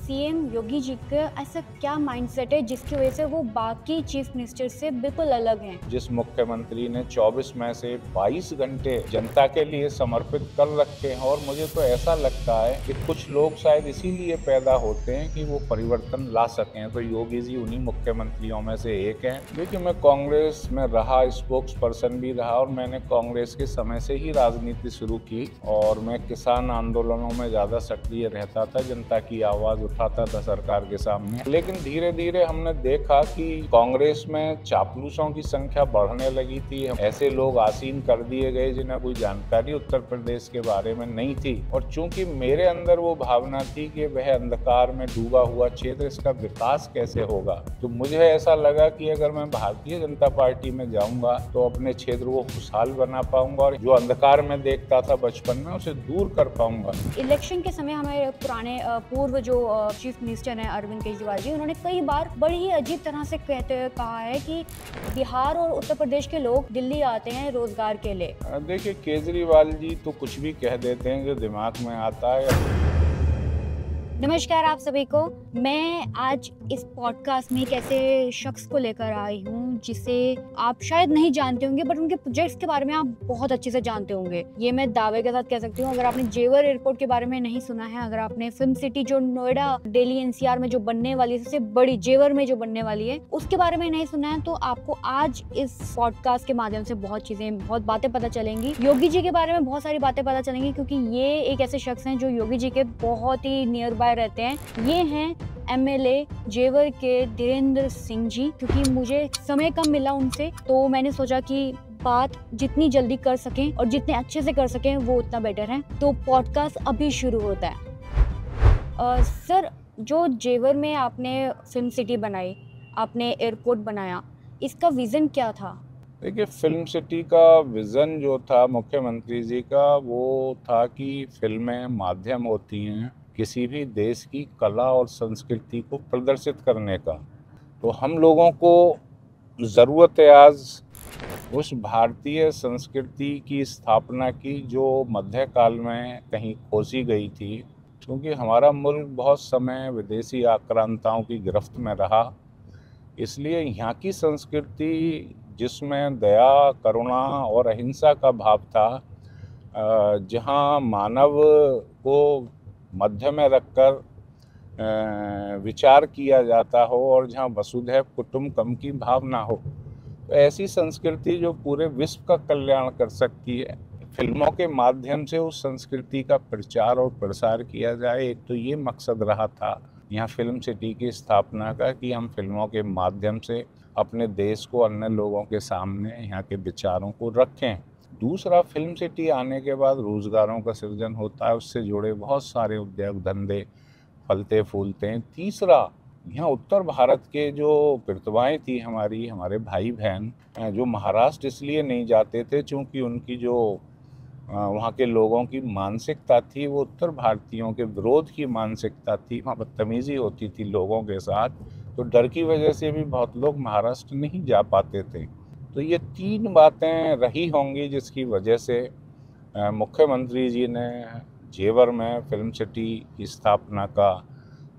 CM Yogi ji का ऐसा क्या माइंडसेट है जिसकी वजह से वो बाकी चीफ मिनिस्टर से बिल्कुल अलग हैं? जिस मुख्यमंत्री ने 24 में से 22 घंटे जनता के लिए समर्पित कर रखे हैं, और मुझे तो ऐसा लगता है कि कुछ लोग शायद इसीलिए पैदा होते हैं कि वो परिवर्तन ला सकें। तो योगी जी उन्हीं मुख्यमंत्रियों में से एक हैं। देखिए, मैं कांग्रेस में रहा, स्पोक्स पर्सन भी रहा, और मैंने कांग्रेस के समय से ही राजनीति शुरू की, और मैं किसान आंदोलनों में ज्यादा सक्रिय रहता था, जनता की आवाज उठाता था सरकार के सामने। लेकिन धीरे धीरे हमने देखा कि कांग्रेस में चापलूसों की संख्या बढ़ने लगी थी। ऐसे लोग आसीन कर दिए गए जिन्हें कोई जानकारी उत्तर प्रदेश के बारे में नहीं थी, और चूंकि मेरे अंदर वो भावना थी कि वह अंधकार में डूबा हुआ क्षेत्र, इसका विकास कैसे होगा, तो मुझे ऐसा लगा कि अगर मैं भारतीय जनता पार्टी में जाऊंगा तो अपने क्षेत्र को खुशहाल बना पाऊंगा, और जो अंधकार में देखता था बचपन में उसे दूर कर पाऊंगा। इलेक्शन के समय हमारे पुराने पूर्व जो चीफ मिनिस्टर हैं अरविंद केजरीवाल जी, उन्होंने कई बार बड़ी ही अजीब तरह से कहते हुए कहा है कि बिहार और उत्तर प्रदेश के लोग दिल्ली आते हैं रोजगार के लिए। देखिए, केजरीवाल जी तो कुछ भी कह देते हैं जो दिमाग में आता है। नमस्कार आप सभी को। मैं आज इस पॉडकास्ट में एक ऐसे शख्स को लेकर आई हूँ जिसे आप शायद नहीं जानते होंगे, बट उनके प्रोजेक्ट्स के बारे में आप बहुत अच्छे से जानते होंगे। ये मैं दावे के साथ कह सकती हूँ। अगर आपने जेवर एयरपोर्ट के बारे में नहीं सुना है, अगर आपने फिल्म सिटी जो नोएडा दिल्ली एनसीआर में जो बनने वाली है, सबसे बड़ी जेवर में जो बनने वाली है, उसके बारे में नहीं सुना है, तो आपको आज इस पॉडकास्ट के माध्यम से बहुत बातें पता चलेंगी। योगी जी के बारे में बहुत सारी बातें पता चलेंगी, क्योंकि ये एक ऐसे शख्स हैं जो योगी जी के बहुत ही नियर बाय रहते हैं। ये हैं एमएलए जेवर के धीरेन्द्र सिंह जी। क्योंकि मुझे समय कम मिला उनसे, तो मैंने सोचा कि बात जितनी जल्दी कर सकें और जितने अच्छे से कर सकें वो उतना बेटर है। तो पॉडकास्ट अभी शुरू होता है। सर, जो जेवर में आपने फिल्म सिटी बनाई, आपने एयरपोर्ट बनाया, इसका विजन क्या था? देखिए, फिल्म सिटी का विज़न जो था मुख्यमंत्री जी का, वो था कि फिल्में माध्यम होती हैं किसी भी देश की कला और संस्कृति को प्रदर्शित करने का। तो हम लोगों को ज़रूरत है आज उस भारतीय संस्कृति की स्थापना की जो मध्यकाल में कहीं खोसी गई थी, क्योंकि हमारा मुल्क बहुत समय विदेशी आक्रांताओं की गिरफ्त में रहा। इसलिए यहाँ की संस्कृति, जिसमें दया, करुणा और अहिंसा का भाव था, जहाँ मानव को मध्य में रखकर विचार किया जाता हो, और जहाँ वसुधैव कुटुम्बकम की भावना हो, तो ऐसी संस्कृति जो पूरे विश्व का कल्याण कर सकती है, फिल्मों के माध्यम से उस संस्कृति का प्रचार और प्रसार किया जाए। एक तो ये मकसद रहा था यहाँ फिल्म सिटी की स्थापना का, कि हम फिल्मों के माध्यम से अपने देश को अन्य लोगों के सामने यहाँ के विचारों को रखें। दूसरा, फिल्म सिटी आने के बाद रोजगारों का सृजन होता है, उससे जुड़े बहुत सारे उद्योग धंधे फलते फूलते हैं। तीसरा, यहाँ उत्तर भारत के जो प्रतिभाएं थी, हमारे भाई बहन जो महाराष्ट्र इसलिए नहीं जाते थे क्योंकि उनकी जो वहाँ के लोगों की मानसिकता थी, वो उत्तर भारतीयों के विरोध की मानसिकता थी। वहाँ बदतमीजी होती थी लोगों के साथ, तो डर की वजह से भी बहुत लोग महाराष्ट्र नहीं जा पाते थे। तो ये तीन बातें रही होंगी जिसकी वजह से मुख्यमंत्री जी ने जेवर में फिल्म सिटी की स्थापना का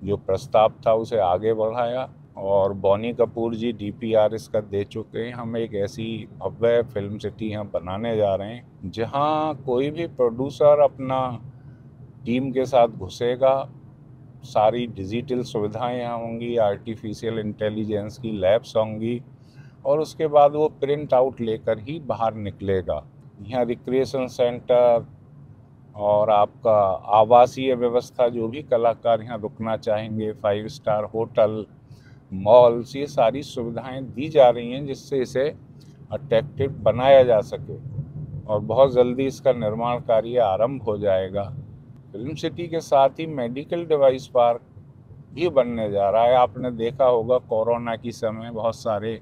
जो प्रस्ताव था उसे आगे बढ़ाया, और बॉनी कपूर जी डीपीआर इसका दे चुके हैं। हम एक ऐसी भव्य फिल्म सिटी यहाँ बनाने जा रहे हैं जहाँ कोई भी प्रोड्यूसर अपना टीम के साथ घुसेगा, सारी डिजिटल सुविधाएं यहाँ होंगी, आर्टिफिशियल इंटेलिजेंस की लैब्स होंगी, और उसके बाद वो प्रिंट आउट लेकर ही बाहर निकलेगा। यहाँ रिक्रिएशन सेंटर और आपका आवासीय व्यवस्था, जो भी कलाकार यहाँ रुकना चाहेंगे, 5 स्टार होटल, मॉल्स, ये सारी सुविधाएं दी जा रही हैं जिससे इसे अट्रैक्टिव बनाया जा सके, और बहुत जल्दी इसका निर्माण कार्य आरंभ हो जाएगा। फिल्म सिटी के साथ ही मेडिकल डिवाइस पार्क भी बनने जा रहा है। आपने देखा होगा कोरोना की समय बहुत सारे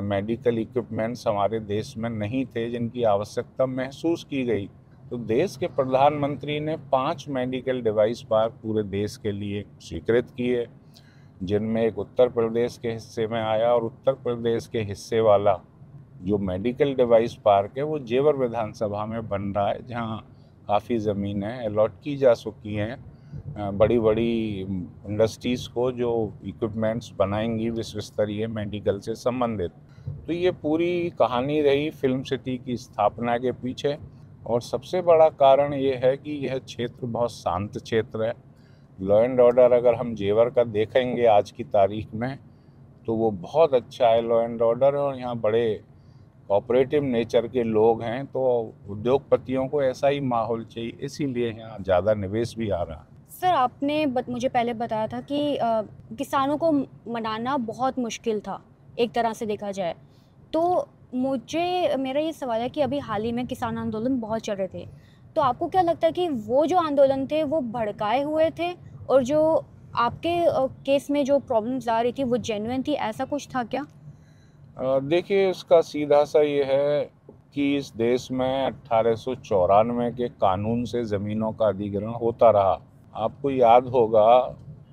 मेडिकल इक्विपमेंट्स हमारे देश में नहीं थे जिनकी आवश्यकता महसूस की गई, तो देश के प्रधानमंत्री ने 5 मेडिकल डिवाइस पार्क पूरे देश के लिए स्वीकृत किए, जिनमें एक उत्तर प्रदेश के हिस्से में आया, और उत्तर प्रदेश के हिस्से वाला जो मेडिकल डिवाइस पार्क है वो जेवर विधानसभा में बन रहा है, जहां काफ़ी ज़मीनें अलॉट की जा चुकी हैं बड़ी बड़ी इंडस्ट्रीज़ को जो इक्विपमेंट्स बनाएंगी विश्व स्तरीय मेडिकल से संबंधित। तो ये पूरी कहानी रही फिल्म सिटी की स्थापना के पीछे। और सबसे बड़ा कारण ये है कि यह क्षेत्र बहुत शांत क्षेत्र है। लॉ एंड ऑर्डर अगर हम जेवर का देखेंगे आज की तारीख में, तो वो बहुत अच्छा है लॉ एंड ऑर्डर। और यहाँ बड़े कोऑपरेटिव नेचर के लोग हैं, तो उद्योगपतियों को ऐसा ही माहौल चाहिए, इसीलिए यहाँ ज़्यादा निवेश भी आ रहा है। सर, आपने मुझे पहले बताया था कि किसानों को मनाना बहुत मुश्किल था, एक तरह से देखा जाए। तो मेरा ये सवाल है कि अभी हाल ही में किसान आंदोलन बहुत चल रहे थे। तो आपको क्या लगता है कि वो जो आंदोलन थे वो भड़काए हुए थे, और जो आपके केस में जो प्रॉब्लम्स आ रही थी वो जेन्युइन थी, ऐसा कुछ था क्या? देखिए, इसका सीधा सा ये है कि इस देश में 1894 के कानून से ज़मीनों का अधिग्रहण होता रहा। आपको याद होगा,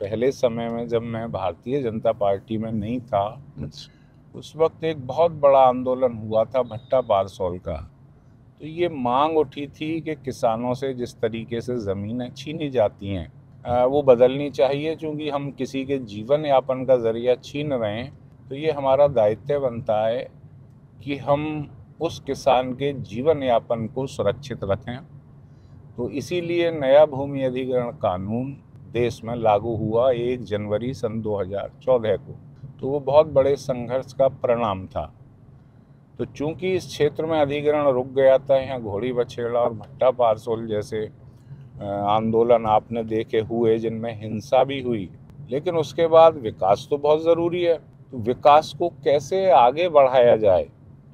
पहले समय में जब मैं भारतीय जनता पार्टी में नहीं था, उस वक्त एक बहुत बड़ा आंदोलन हुआ था भट्टा बारसोल का। तो ये मांग उठी थी कि किसानों से जिस तरीके से ज़मीनें छीनी जाती हैं वो बदलनी चाहिए, क्योंकि हम किसी के जीवन यापन का ज़रिया छीन रहे हैं। तो ये हमारा दायित्व बनता है कि हम उस किसान के जीवन यापन को सुरक्षित रखें। तो इसीलिए नया भूमि अधिग्रहण कानून देश में लागू हुआ 1 जनवरी सन 2014 को। तो वो बहुत बड़े संघर्ष का परिणाम था। तो चूंकि इस क्षेत्र में अधिग्रहण रुक गया था, यहाँ घोड़ी बछेड़ा और भट्टा बारसोल जैसे आंदोलन आपने देखे हुए जिनमें हिंसा भी हुई, लेकिन उसके बाद विकास तो बहुत ज़रूरी है। तो विकास को कैसे आगे बढ़ाया जाए,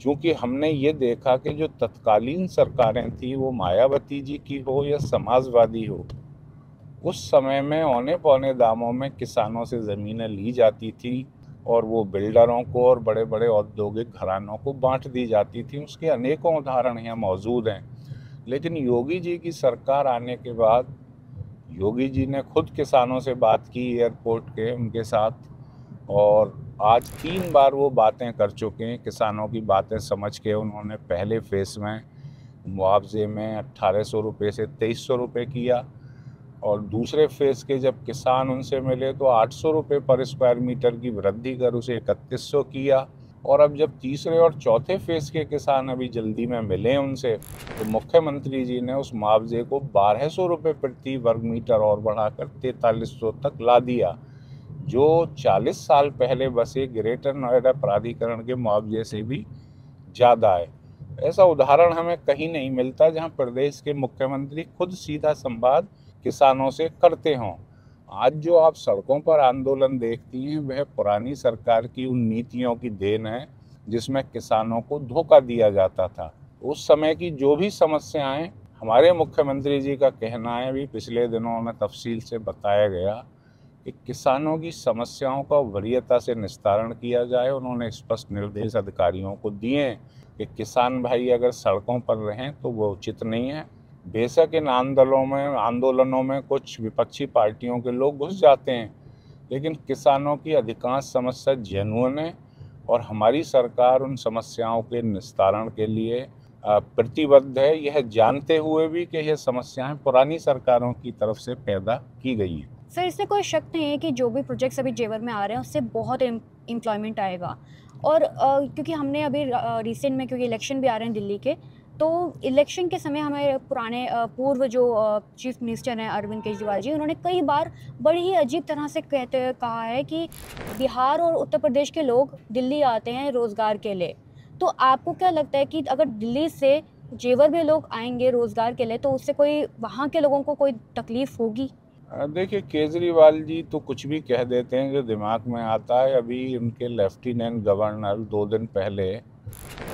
क्योंकि हमने ये देखा कि जो तत्कालीन सरकारें थी, वो मायावती जी की हो या समाजवादी हो, उस समय में औने पौने दामों में किसानों से ज़मीनें ली जाती थी और वो बिल्डरों को और बड़े बड़े औद्योगिक घरानों को बांट दी जाती थी। उसके अनेकों उदाहरण यहाँ मौजूद हैं। लेकिन योगी जी की सरकार आने के बाद योगी जी ने खुद किसानों से बात की एयरपोर्ट के उनके साथ, और आज 3 बार वो बातें कर चुके हैं। किसानों की बातें समझ के उन्होंने पहले फेज़ में मुआवजे में 1800 रुपये से 2300 रुपये किया, और दूसरे फेज़ के जब किसान उनसे मिले तो 800 रुपये पर स्क्वायर मीटर की वृद्धि कर उसे 3100 किया। और अब जब तीसरे और चौथे फेज़ के किसान अभी जल्दी में मिले उनसे, तो मुख्यमंत्री जी ने उस मुआवजे को 1200 रुपये प्रति वर्ग मीटर और बढ़ाकर 4300 तक ला दिया, जो 40 साल पहले बसे ग्रेटर नोएडा प्राधिकरण के मुआवजे से भी ज़्यादा है। ऐसा उदाहरण हमें कहीं नहीं मिलता जहां प्रदेश के मुख्यमंत्री खुद सीधा संवाद किसानों से करते हों। आज जो आप सड़कों पर आंदोलन देखती हैं, वह पुरानी सरकार की उन नीतियों की देन है जिसमें किसानों को धोखा दिया जाता था। उस समय की जो भी समस्याएं, हमारे मुख्यमंत्री जी का कहना है, भी पिछले दिनों में तफसील से बताया गया कि किसानों की समस्याओं का वरीयता से निस्तारण किया जाए। उन्होंने स्पष्ट निर्देश अधिकारियों को दिए कि किसान भाई अगर सड़कों पर रहें तो वो उचित नहीं है। बेशक इन आंदोलनों में कुछ विपक्षी पार्टियों के लोग घुस जाते हैं, लेकिन किसानों की अधिकांश समस्या जेन्युइन है, और हमारी सरकार उन समस्याओं के निस्तारण के लिए प्रतिबद्ध है, यह जानते हुए भी कि यह समस्याएं पुरानी सरकारों की तरफ से पैदा की गई हैं। सर, इससे कोई शक नहीं है कि जो भी प्रोजेक्ट्स अभी जेवर में आ रहे हैं उससे बहुत एम्प्लॉयमेंट आएगा। और क्योंकि हमने अभी रिसेंट में, क्योंकि इलेक्शन भी आ रहे हैं दिल्ली के, तो इलेक्शन के समय हमारे पुराने पूर्व जो चीफ मिनिस्टर हैं अरविंद केजरीवाल जी, उन्होंने कई बार बड़ी ही अजीब तरह से कहा है कि बिहार और उत्तर प्रदेश के लोग दिल्ली आते हैं रोज़गार के लिए। तो आपको क्या लगता है कि अगर दिल्ली से जेवर में लोग आएंगे रोज़गार के लिए, तो उससे कोई वहाँ के लोगों को कोई तकलीफ़ होगी? देखिए, केजरीवाल जी तो कुछ भी कह देते हैं जो दिमाग में आता है। अभी उनके लेफ्टिनेंट गवर्नर 2 दिन पहले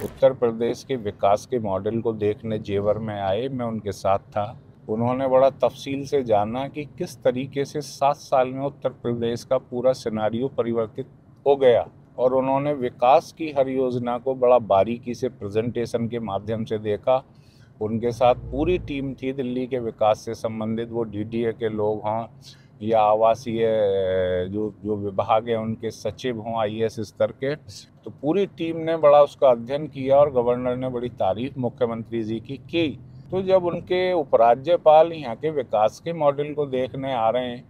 उत्तर प्रदेश के विकास के मॉडल को देखने जेवर में आए, मैं उनके साथ था। उन्होंने बड़ा तफसील से जाना कि किस तरीके से 7 साल में उत्तर प्रदेश का पूरा सिनारियो परिवर्तित हो गया, और उन्होंने विकास की हर योजना को बड़ा बारीकी से प्रेजेंटेशन के माध्यम से देखा। उनके साथ पूरी टीम थी दिल्ली के विकास से संबंधित, वो डीडीए के लोग हों या आवासीय जो विभाग है उनके सचिव हों आईएएस स्तर के, तो पूरी टीम ने बड़ा उसका अध्ययन किया, और गवर्नर ने बड़ी तारीफ मुख्यमंत्री जी की। तो जब उनके उपराज्यपाल यहाँ के विकास के मॉडल को देखने आ रहे हैं,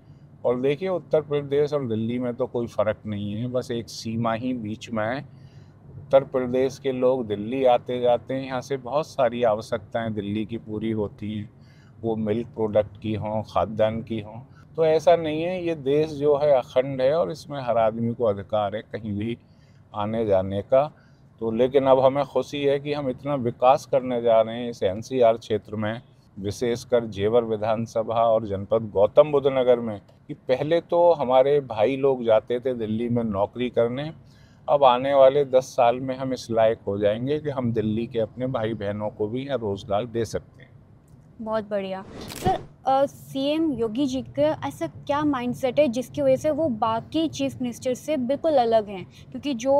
और देखिए उत्तर प्रदेश और दिल्ली में तो कोई फ़र्क नहीं है, बस एक सीमा ही बीच में है। उत्तर प्रदेश के लोग दिल्ली आते जाते हैं, यहाँ से बहुत सारी आवश्यकताएं दिल्ली की पूरी होती हैं, वो मिल्क प्रोडक्ट की हों, खाद्यान्न की हों। तो ऐसा नहीं है, ये देश जो है अखंड है और इसमें हर आदमी को अधिकार है कहीं भी आने जाने का। तो लेकिन अब हमें खुशी है कि हम इतना विकास करने जा रहे हैं इस एनसीआर क्षेत्र में, विशेषकर जेवर विधानसभा और जनपद गौतम बुद्ध नगर में, कि पहले तो हमारे भाई लोग जाते थे दिल्ली में नौकरी करने। अब आने वाले 10 साल में हम इस लायक हो जाएंगे कि हम दिल्ली के अपने भाई बहनों को भी यहाँ रोजगार दे सकते हैं। बहुत बढ़िया सर। सीएम योगी जी का ऐसा क्या माइंडसेट है जिसकी वजह से वो बाकी चीफ मिनिस्टर से बिल्कुल अलग हैं? क्योंकि जो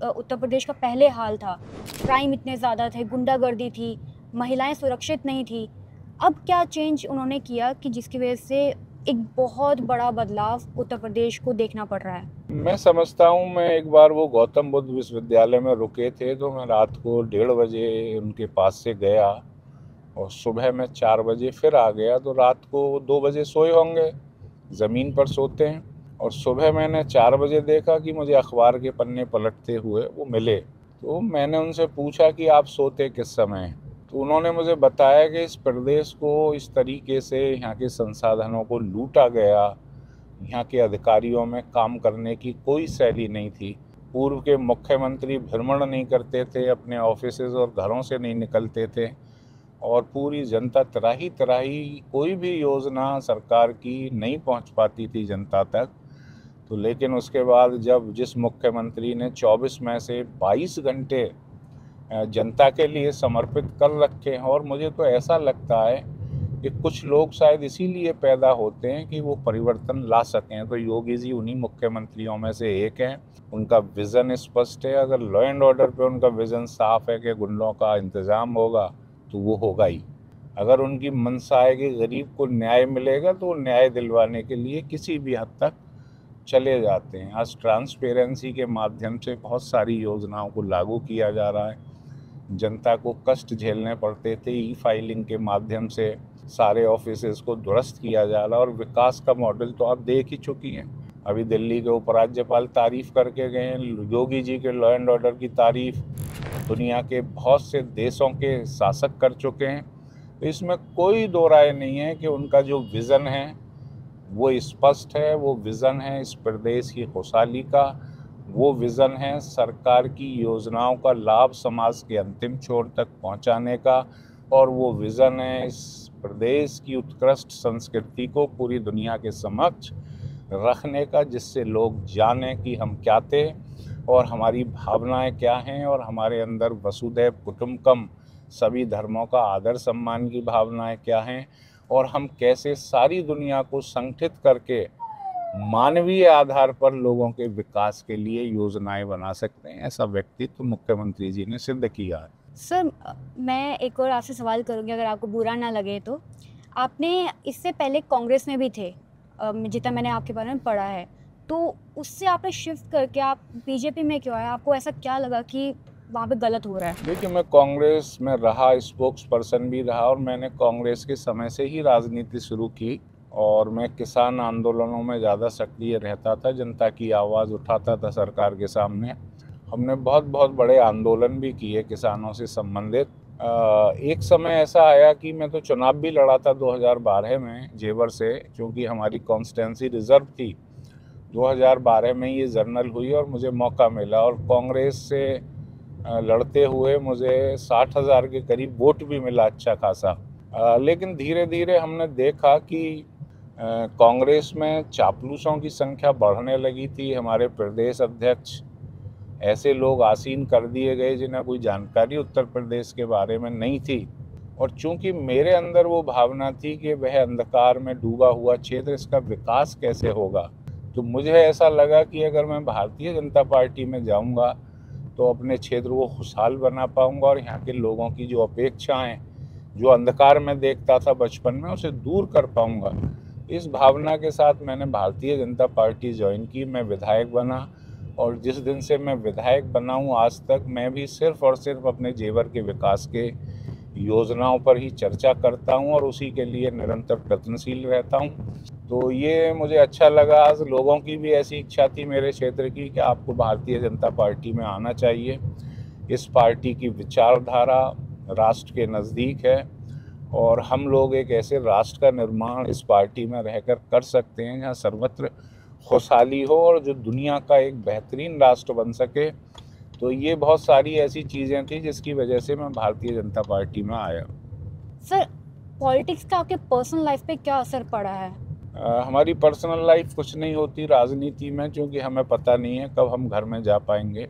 उत्तर प्रदेश का पहले हाल था, क्राइम इतने ज़्यादा थे, गुंडागर्दी थी, महिलाएं सुरक्षित नहीं थी, अब क्या चेंज उन्होंने किया कि जिसकी वजह से एक बहुत बड़ा बदलाव उत्तर प्रदेश को देखना पड़ रहा है? मैं समझता हूँ, मैं एक बार वो गौतम बुद्ध विश्वविद्यालय में रुके थे, तो मैं रात को 1:30 बजे उनके पास से गया और सुबह में 4 बजे फिर आ गया। तो रात को 2 बजे सोए होंगे, ज़मीन पर सोते हैं, और सुबह मैंने 4 बजे देखा कि मुझे अखबार के पन्ने पलटते हुए वो मिले। तो मैंने उनसे पूछा कि आप सोते किस समय? तो उन्होंने मुझे बताया कि इस प्रदेश को इस तरीके से यहाँ के संसाधनों को लूटा गया, यहाँ के अधिकारियों में काम करने की कोई शैली नहीं थी। पूर्व के मुख्यमंत्री भ्रमण नहीं करते थे, अपने ऑफिसेज और घरों से नहीं निकलते थे, और पूरी जनता त्राही त्राही, कोई भी योजना सरकार की नहीं पहुंच पाती थी जनता तक। तो लेकिन उसके बाद जब जिस मुख्यमंत्री ने 24 में से 22 घंटे जनता के लिए समर्पित कर रखे हैं, और मुझे तो ऐसा लगता है कि कुछ लोग शायद इसीलिए पैदा होते हैं कि वो परिवर्तन ला सकें। तो योगी जी उन्हीं मुख्यमंत्रियों में से एक हैं। उनका विज़न स्पष्ट है। अगर लॉ एंड ऑर्डर पे उनका विज़न साफ है कि गुंडों का इंतज़ाम होगा, तो वो होगा ही। अगर उनकी मंशा है कि गरीब को न्याय मिलेगा, तो वो न्याय दिलवाने के लिए किसी भी हद तक चले जाते हैं। आज ट्रांसपेरेंसी के माध्यम से बहुत सारी योजनाओं को लागू किया जा रहा है। जनता को कष्ट झेलने पड़ते थे, ई फाइलिंग के माध्यम से सारे ऑफिसेज को दुरुस्त किया जा रहा है, और विकास का मॉडल तो आप देख ही चुकी हैं। अभी दिल्ली के उपराज्यपाल तारीफ करके गए हैं, योगी जी के लॉ एंड ऑर्डर की तारीफ दुनिया के बहुत से देशों के शासक कर चुके हैं। तो इसमें कोई दो राय नहीं है कि उनका जो विज़न है वो स्पष्ट है। वो विज़न है इस प्रदेश की खुशहाली का, वो विज़न है सरकार की योजनाओं का लाभ समाज के अंतिम छोर तक पहुंचाने का, और वो विज़न है इस प्रदेश की उत्कृष्ट संस्कृति को पूरी दुनिया के समक्ष रखने का, जिससे लोग जानें कि हम क्या थे और हमारी भावनाएं क्या हैं, और हमारे अंदर वसुधैव कुटुंबकम सभी धर्मों का आदर सम्मान की भावनाएं क्या हैं, और हम कैसे सारी दुनिया को संगठित करके मानवीय आधार पर लोगों के विकास के लिए योजनाएं बना सकते हैं। ऐसा व्यक्तित्व मुख्यमंत्री जी ने सिद्ध किया है। सर, मैं एक और आपसे सवाल करूंगी, अगर आपको बुरा ना लगे तो। आपने इससे पहले कांग्रेस में भी थे, जितना मैंने आपके बारे में पढ़ा है, तो उससे आपने शिफ्ट करके आप बीजेपी में क्यों आए? आपको ऐसा क्या लगा कि वहाँ पे गलत हो रहा है? देखिए, मैं कांग्रेस में रहा, स्पोक्स पर्सन भी रहा, और मैंने कांग्रेस के समय से ही राजनीति शुरू की, और मैं किसान आंदोलनों में ज़्यादा सक्रिय रहता था, जनता की आवाज़ उठाता था सरकार के सामने। हमने बहुत बहुत बड़े आंदोलन भी किए किसानों से संबंधित। एक समय ऐसा आया कि मैं तो चुनाव भी लड़ा था 2012 में जेवर से, क्योंकि हमारी कॉन्स्टिट्यूंसी रिजर्व थी। 2012 में ये जर्नल हुई और मुझे मौका मिला, और कांग्रेस से लड़ते हुए मुझे 60,000 के करीब वोट भी मिला, अच्छा खासा। लेकिन धीरे धीरे हमने देखा कि कांग्रेस में चापलूसों की संख्या बढ़ने लगी थी। हमारे प्रदेश अध्यक्ष ऐसे लोग आसीन कर दिए गए जिन्हें कोई जानकारी उत्तर प्रदेश के बारे में नहीं थी, और चूंकि मेरे अंदर वो भावना थी कि वह अंधकार में डूबा हुआ क्षेत्र, इसका विकास कैसे होगा, तो मुझे ऐसा लगा कि अगर मैं भारतीय जनता पार्टी में जाऊंगा तो अपने क्षेत्र को खुशहाल बना पाऊंगा, और यहाँ के लोगों की जो अपेक्षाएं, जो अंधकार में देखता था बचपन में, उसे दूर कर पाऊंगा। इस भावना के साथ मैंने भारतीय जनता पार्टी ज्वाइन की। मैं विधायक बना, और जिस दिन से मैं विधायक बना हूँ आज तक मैं भी सिर्फ और सिर्फ अपने जेवर के विकास के योजनाओं पर ही चर्चा करता हूं और उसी के लिए निरंतर प्रयत्नशील रहता हूं। तो ये मुझे अच्छा लगा। आज लोगों की भी ऐसी इच्छा थी मेरे क्षेत्र की कि आपको भारतीय जनता पार्टी में आना चाहिए। इस पार्टी की विचारधारा राष्ट्र के नज़दीक है और हम लोग एक ऐसे राष्ट्र का निर्माण इस पार्टी में रहकर कर सकते हैं जहाँ सर्वत्र खुशहाली हो और जो दुनिया का एक बेहतरीन राष्ट्र बन सके। तो ये बहुत सारी ऐसी चीज़ें थी जिसकी वजह से मैं भारतीय जनता पार्टी में आया। सर, पॉलिटिक्स का आपके पर्सनल लाइफ पे क्या असर पड़ा है? हमारी पर्सनल लाइफ कुछ नहीं होती राजनीति में, क्योंकि हमें पता नहीं है कब हम घर में जा पाएंगे।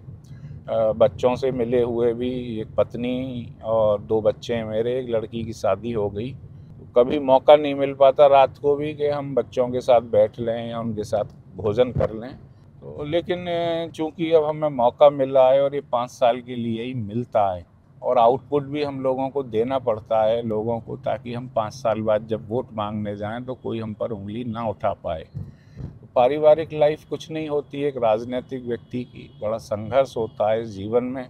बच्चों से मिले हुए भी, एक पत्नी और 2 बच्चे हैं मेरे, एक लड़की की शादी हो गई। कभी मौका नहीं मिल पाता रात को भी कि हम बच्चों के साथ बैठ लें या उनके साथ भोजन कर लें। तो लेकिन चूंकि अब हमें मौका मिला है और ये 5 साल के लिए ही मिलता है और आउटपुट भी हम लोगों को देना पड़ता है लोगों को, ताकि हम 5 साल बाद जब वोट मांगने जाएं तो कोई हम पर उंगली ना उठा पाए। तो पारिवारिक लाइफ कुछ नहीं होती, एक राजनीतिक व्यक्ति की बड़ा संघर्ष होता है इस जीवन में।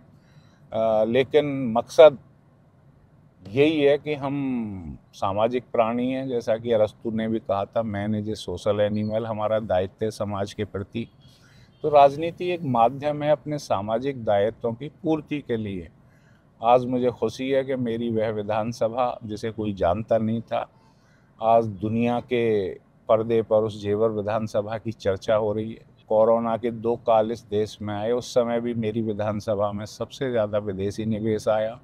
लेकिन मकसद यही है कि हम सामाजिक प्राणी हैं, जैसा कि अरस्तु ने भी कहा था, man is a social animal. हमारा दायित्व है समाज के प्रति। तो राजनीति एक माध्यम है अपने सामाजिक दायित्वों की पूर्ति के लिए। आज मुझे खुशी है कि मेरी वह विधानसभा जिसे कोई जानता नहीं था, आज दुनिया के पर्दे पर उस जेवर विधानसभा की चर्चा हो रही है। कोरोना के 2 काल इस देश में आए, उस समय भी मेरी विधानसभा में सबसे ज़्यादा विदेशी निवेश आया।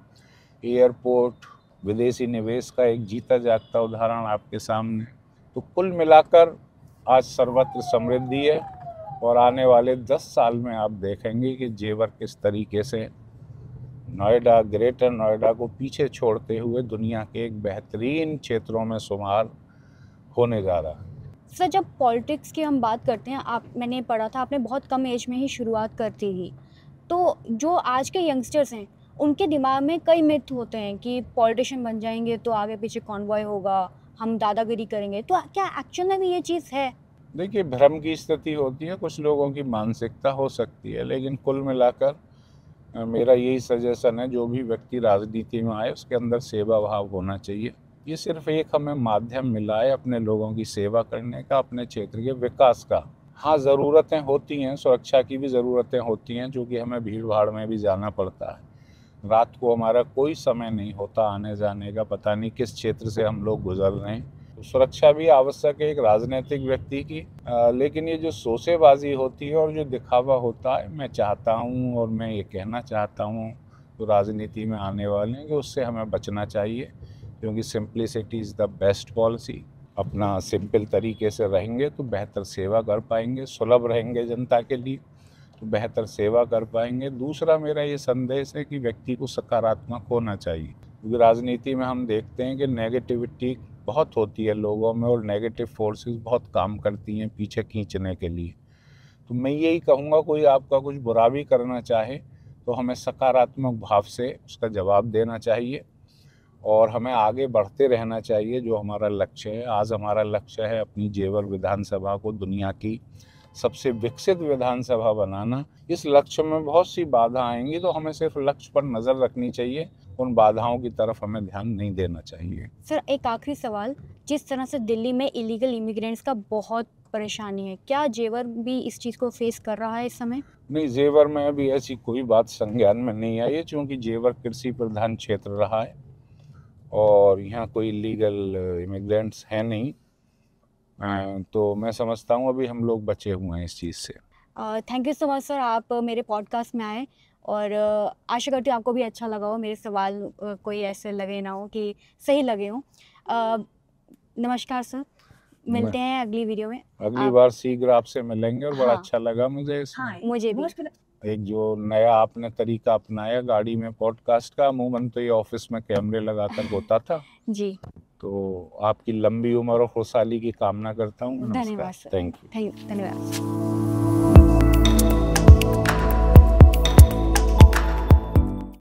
एयरपोर्ट, विदेशी निवेश का एक जीता जागता उदाहरण आपके सामने। तो कुल मिलाकर आज सर्वत्र समृद्धि है और आने वाले 10 साल में आप देखेंगे कि जेवर किस तरीके से नोएडा, ग्रेटर नोएडा को पीछे छोड़ते हुए दुनिया के एक बेहतरीन क्षेत्रों में शुमार होने जा रहा है। सर, जब पॉलिटिक्स की हम बात करते हैं, मैंने पढ़ा था आपने बहुत कम एज में ही शुरुआत कर दी थी। तो जो आज के यंगस्टर्स हैं, उनके दिमाग में कई मिथ होते हैं कि पॉलिटिशियन बन जाएंगे तो आगे पीछे कॉन्वॉय होगा, हम दादागिरी करेंगे। तो क्या एक्चुअल में भी ये चीज़ है? देखिए, भ्रम की स्थिति होती है, कुछ लोगों की मानसिकता हो सकती है, लेकिन कुल मिलाकर मेरा यही सजेशन है, जो भी व्यक्ति राजनीति में आए उसके अंदर सेवा भाव होना चाहिए। ये सिर्फ एक हमें माध्यम मिला है अपने लोगों की सेवा करने का, अपने क्षेत्र के विकास का। हाँ, ज़रूरतें होती हैं, सुरक्षा की भी ज़रूरतें होती हैं, क्योंकि हमें भीड़ भाड़ में भी जाना पड़ता है। रात को हमारा कोई समय नहीं होता आने जाने का, पता नहीं किस क्षेत्र से हम लोग गुजर रहे हैं। तो सुरक्षा भी आवश्यक है एक राजनीतिक व्यक्ति की। लेकिन ये जो शोसेबाजी होती है और जो दिखावा होता है, मैं चाहता हूँ और मैं ये कहना चाहता हूँ तो राजनीति में आने वाले हैं कि उससे हमें बचना चाहिए, क्योंकि simplicity is the best policy. अपना सिंपल तरीके से रहेंगे तो बेहतर सेवा कर पाएंगे, सुलभ रहेंगे जनता के लिए तो बेहतर सेवा कर पाएंगे। दूसरा मेरा ये संदेश है कि व्यक्ति को सकारात्मक होना चाहिए, क्योंकि राजनीति में हम देखते हैं कि नेगेटिविटी बहुत होती है लोगों में और नेगेटिव फोर्सेस बहुत काम करती हैं पीछे खींचने के लिए। तो मैं यही कहूँगा, कोई आपका कुछ बुरा भी करना चाहे तो हमें सकारात्मक भाव से उसका जवाब देना चाहिए और हमें आगे बढ़ते रहना चाहिए। जो हमारा लक्ष्य है, आज हमारा लक्ष्य है अपनी जेवर विधानसभा को दुनिया की सबसे विकसित विधानसभा बनाना। इस लक्ष्य में बहुत सी बाधा आएंगी, तो हमें सिर्फ लक्ष्य पर नज़र रखनी चाहिए, उन बाधाओं की तरफ हमें ध्यान नहीं देना चाहिए। सर, एक आखिरी सवाल, जिस तरह से दिल्ली में इलीगल इमिग्रेंट्स का बहुत परेशानी है, क्या जेवर भी इस चीज़ को फेस कर रहा है इस समय? नहीं, जेवर में अभी ऐसी कोई बात संज्ञान में नहीं आई है, क्योंकि जेवर कृषि प्रधान क्षेत्र रहा है और यहाँ कोई इलीगल इमिग्रेंट्स हैं नहीं। तो मैं समझता हूँ अभी हम लोग बचे हुए हैं इस चीज़ से। Thank you so much sir, आप मेरे पॉडकास्ट में आए और आशा करती हूँ आपको भी अच्छा लगा हो, मेरे सवाल कोई ऐसे लगे ना हो कि सही लगे हों। नमस्कार सर, मिलते हैं अगली वीडियो में। अगली बार शीघ्र आपसे मिलेंगे और बड़ा हाँ, अच्छा लगा मुझे इसमें। हाँ, मुझे भी। एक जो नया आपने तरीका अपनाया गाड़ी में पॉडकास्ट का, अमूमन तो ये ऑफिस में कैमरे लगाकर होता था। जी, तो आपकी लंबी उम्र और खुशहाली की कामना करता हूँ। धन्यवाद सर। Thank you. धन्यवाद।